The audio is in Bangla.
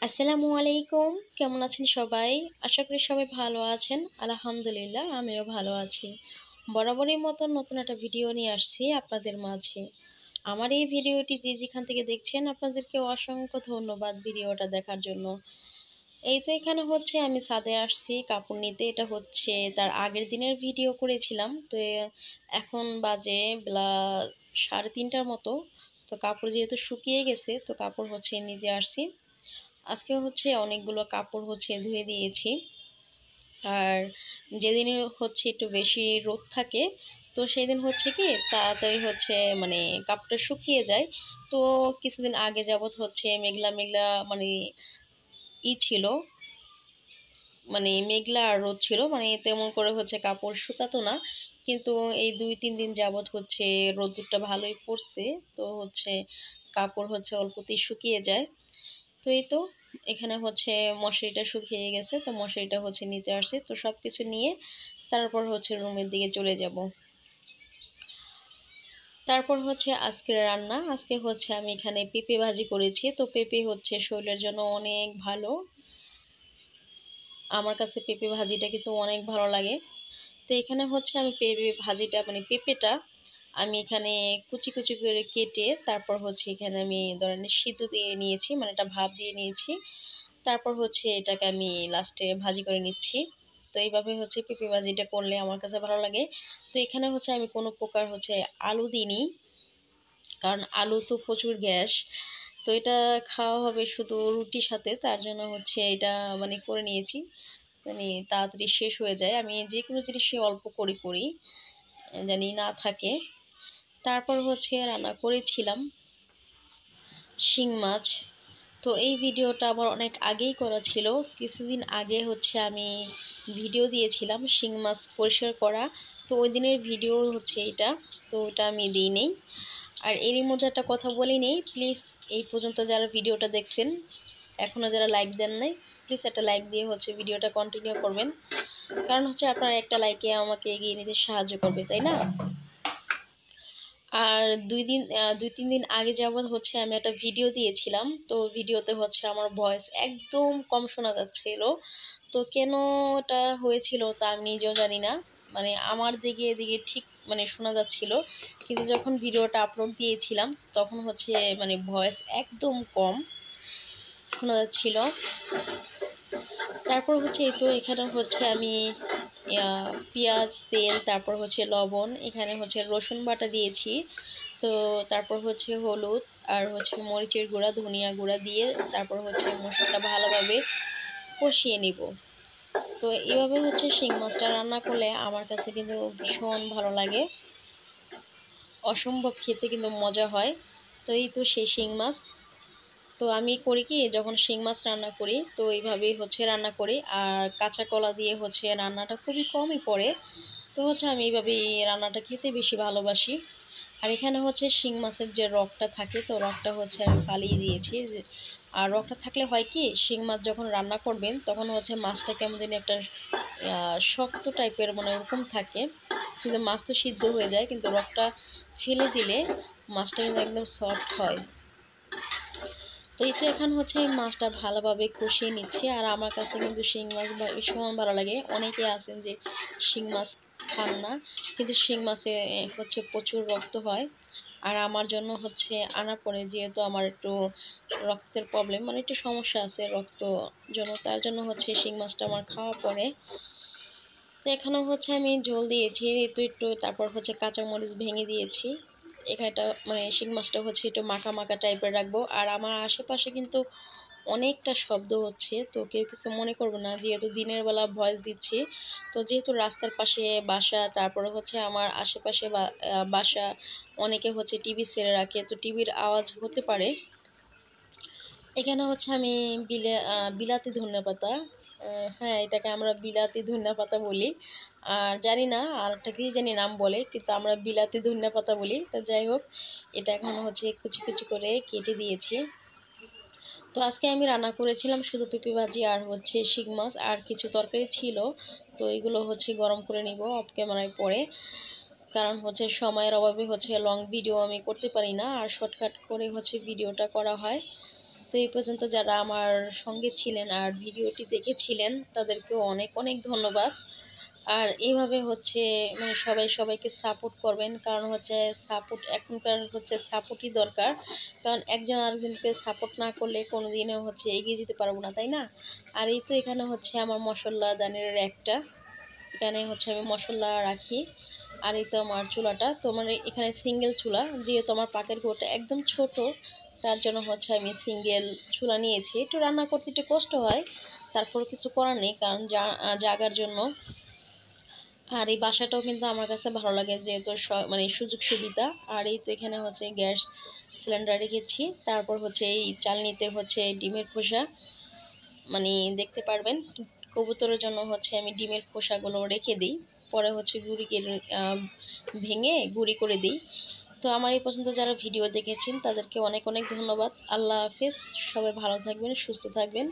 আসসালামু আলাইকুম। কেমন আছেন সবাই? আশা করি সবাই ভালো আছেন। আলহামদুলিল্লাহ আমিও ভালো আছি। বরাবরের মতো নতুন একটা ভিডিও নিয়ে আসছি আপনাদের মাঝে। আমার এই ভিডিওটি যে যেখান থেকে দেখছেন আপনাদেরকে অসংখ্য ধন্যবাদ ভিডিওটা দেখার জন্য। এই তো এখানে হচ্ছে আমি ছাদে আসছি কাপড় নিতে। এটা হচ্ছে তার আগের দিনের ভিডিও করেছিলাম। তো এখন বাজে বেলা 3:30টার মতো। তো কাপড় যেহেতু শুকিয়ে গেছে তো কাপড় হচ্ছে নিতে আসছি। আজকে হচ্ছে অনেকগুলো কাপড় হচ্ছে ধুয়ে দিয়েছি। আর যেদিন হচ্ছে একটু বেশি রোদ থাকে তো সেদিন হচ্ছে কি তাড়াতাড়ি হচ্ছে মানে কাপড়টা শুকিয়ে যায়। তো কিছুদিন আগে যাবত হচ্ছে মেঘলা মেঘলা মানে ছিল, মানে মেঘলা আর রোদ ছিল, মানে তেমন করে হচ্ছে কাপড় শুকাতো না। কিন্তু এই 2-3 দিন যাবত হচ্ছে রোদ্দুরটা ভালোই পড়ছে। তো হচ্ছে কাপড় হচ্ছে অল্পতেই শুকিয়ে যায়। তো এই তো এখানে হচ্ছে মশারিটা শুকিয়ে গেছে, তো মশারিটা হচ্ছে নিতে আসছি। তো সবকিছু নিয়ে তারপর হচ্ছে রুমের দিকে চলে যাব। তারপর হচ্ছে আজকের রান্না, আজকে হচ্ছে আমি এখানে পেঁপে ভাজি করেছি। তো পেঁপে হচ্ছে শরীরের জন্য অনেক ভালো। আমার কাছে পেঁপে ভাজিটা কিন্তু অনেক ভালো লাগে। তো এখানে হচ্ছে আমি পেঁপে ভাজিটা মানে পেঁপেটা আমি এখানে কুচি কুচি করে কেটে তারপর হচ্ছে এখানে আমি ধরেন সিদ্ধ দিয়ে নিয়েছি, মানে এটা ভাপ দিয়ে নিয়েছি। তারপর হচ্ছে এটাকে আমি লাস্টে ভাজি করে নিচ্ছি। তো এইভাবে হচ্ছে পেঁপে ভাজিটা করলে আমার কাছে ভালো লাগে। তো এখানে হচ্ছে আমি কোনো প্রকার হচ্ছে আলু দিইনি, কারণ আলু তো প্রচুর গ্যাস। তো এটা খাওয়া হবে শুধু রুটির সাথে, তার জন্য হচ্ছে এটা মানে করে নিয়েছি, মানে তাড়াতাড়ি শেষ হয়ে যায়। আমি যে কোনো জিনিসই অল্প করে করি জানি না থাকে। তারপর হচ্ছে রান্না করেছিলাম শিং মাছ। তো এই ভিডিওটা আমার অনেক আগেই করা ছিল। কিছুদিন আগে হচ্ছে আমি ভিডিও দিয়েছিলাম শিং মাছ পরিষ্কার করা। তো ওই দিনের ভিডিও হচ্ছে এটা। তো ওটা আমি দিই নেই। আর এরই মধ্যে একটা কথা বলি নেই, প্লিজ এই পর্যন্ত যারা ভিডিওটা দেখছেন এখনও যারা লাইক দেন নাই, প্লিজ একটা লাইক দিয়ে হচ্ছে ভিডিওটা কন্টিনিউ করবেন। কারণ হচ্ছে আপনার একটা লাইকে আমাকে এগিয়ে নিতে সাহায্য করবে, তাই না? আর 2-3 দিন আগে যাবত হচ্ছে আমি একটা ভিডিও দিয়েছিলাম। তো ভিডিওতে হচ্ছে আমার ভয়েস একদম কম শোনা যাচ্ছিল। তো কেন এটা হয়েছিল তা আমি নিজেও জানি না। মানে আমার দিকে এদিকে ঠিক মানে শোনা যাচ্ছিল, কিন্তু যখন ভিডিওটা আপলোড দিয়েছিলাম তখন হচ্ছে মানে ভয়েস একদম কম শোনা যাচ্ছিল। তারপর হচ্ছে এই তো এখানে হচ্ছে আমি পেঁয়াজ তেল তারপর হচ্ছে লবণ, এখানে হচ্ছে রসুন বাটা দিয়েছি। তো তারপর হচ্ছে হলুদ আর হচ্ছে মরিচের গুঁড়া ধনিয়া গুঁড়া দিয়ে তারপর হচ্ছে মশলাটা ভালোভাবে কষিয়ে নিব। তো এইভাবে হচ্ছে শিং মাছটা রান্না করলে আমার কাছে কিন্তু ভীষণ ভালো লাগে, অসম্ভব খেতে কিন্তু মজা হয়। তো এই তো সেই শিং মাছ। তো আমি করি কি যখন শিং মাছ রান্না করি তো এইভাবেই হচ্ছে রান্না করি, আর কাঁচা কলা দিয়ে হচ্ছে রান্নাটা খুবই কমই পড়ে। তো হচ্ছে আমি এইভাবেই রান্নাটা খেতে বেশি ভালোবাসি। আর এখানে হচ্ছে শিং মাছের যে রগটা থাকে তো রগটা হচ্ছে আমি ফালিয়ে দিয়েছি। আর রগটা থাকলে হয় কি শিং মাছ যখন রান্না করবেন তখন হচ্ছে মাছটা কেমন জানি একটা শক্ত টাইপের মানে ওরকম থাকে, কিন্তু মাছ তো সিদ্ধ হয়ে যায়, কিন্তু রগটা ফেলে দিলে মাছটা কিন্তু একদম সফট হয়। তো এই তো এখন হচ্ছে এই মাছটা ভালোভাবে কষিয়ে নিচ্ছি। আর আমার কাছে কিন্তু শিং মাছ ভীষণ ভালো লাগে। অনেকে আছেন যে শিং মাছ খান না, কিন্তু শিং মাছে হচ্ছে প্রচুর রক্ত হয়। আর আমার জন্য হচ্ছে আনা পড়ে, যেহেতু আমার একটু রক্তের প্রবলেম, মানে একটু সমস্যা আছে রক্ত জন্য, তার জন্য হচ্ছে শিং মাছটা আমার খাওয়া পড়ে। তো এখানেও হচ্ছে আমি ঝোল দিয়েছি একটু একটু, তারপর হচ্ছে কাঁচামরিচ ভেঙে দিয়েছি। এখানটা মানে শিং মাছটা হচ্ছে একটু মাখা মাখা টাইপের রাখবো। আর আমার আশেপাশে কিন্তু অনেকটা শব্দ হচ্ছে, তো কেউ কিছু মনে করবে না, যেহেতু দিনের বেলা ভয়েস দিচ্ছি। তো যেহেতু রাস্তার পাশে বাসা, তারপরে হচ্ছে আমার আশেপাশে বাসা, অনেকে হচ্ছে টিভি ছেড়ে রাখে, তো টিভির আওয়াজ হতে পারে। এখানে হচ্ছে আমি বিলাতি ধনেপাতা, হ্যাঁ এটাকে আমরা বিলাতি ধনেপাতা বলি। আর জানি না আর একটা কি জানি নাম বলে, কিন্তু আমরা বিলাতি ধনেপাতা বলি। তো যাই হোক, এটা এখন হচ্ছে কুচি কুচি করে কেটে দিয়েছি। তো আজকে আমি রান্না করেছিলাম শুধু পেঁপে ভাজি আর হচ্ছে শিং মাছ, আর কিছু তরকারি ছিল। তো এগুলো হচ্ছে গরম করে নিব অফ ক্যামেরায় পরে, কারণ হচ্ছে সময়ের অভাবে হচ্ছে লং ভিডিও আমি করতে পারি না, আর শর্টকাট করে হচ্ছে ভিডিওটা করা হয়। তো এই পর্যন্ত যারা আমার সঙ্গে ছিলেন আর ভিডিওটি দেখেছিলেন তাদেরকেও অনেক অনেক ধন্যবাদ। আর এইভাবে হচ্ছে মানে সবাই সবাইকে সাপোর্ট করবেন, কারণ হচ্ছে সাপোর্ট এখনকার হচ্ছে সাপোর্টই দরকার। কারণ একজন আরেকজনকে সাপোর্ট না করলে কোনোদিনও হচ্ছে এগিয়ে যেতে পারবো না, তাই না? আর এই তো এখানে হচ্ছে আমার মশলা দানের একটা, এখানে হচ্ছে আমি মশলা রাখি। আর এই তো আমার চুলাটা তো মানে এখানে সিঙ্গেল চুলা, যেহেতু আমার পাকের ঘরটা একদম ছোট, তার জন্য হচ্ছে আমি সিঙ্গেল চুলা নিয়েছি। একটু রান্না করতে একটু কষ্ট হয়, তারপর কিছু করার নেই, কারণ জাগার জন্য। আর এই বাসাটাও কিন্তু আমার কাছে ভালো লাগে, যেহেতু মানে সুযোগ সুবিধা। আর এই তো এখানে হচ্ছে গ্যাস সিলিন্ডার রেখেছি, তারপর হচ্ছে এই চালনিতে হচ্ছে ডিমের খোসা, মানে দেখতে পারবেন কবুতরের জন্য হচ্ছে আমি ডিমের খোসাগুলো রেখে দিই, পরে হচ্ছে ভেঙে গুঁড়ি করে দিই। তো আমার এই পর্যন্ত যারা ভিডিও দেখেছেন তাদেরকে অনেক অনেক ধন্যবাদ। আল্লাহ হাফেজ, সবাই ভালো থাকবেন, সুস্থ থাকবেন।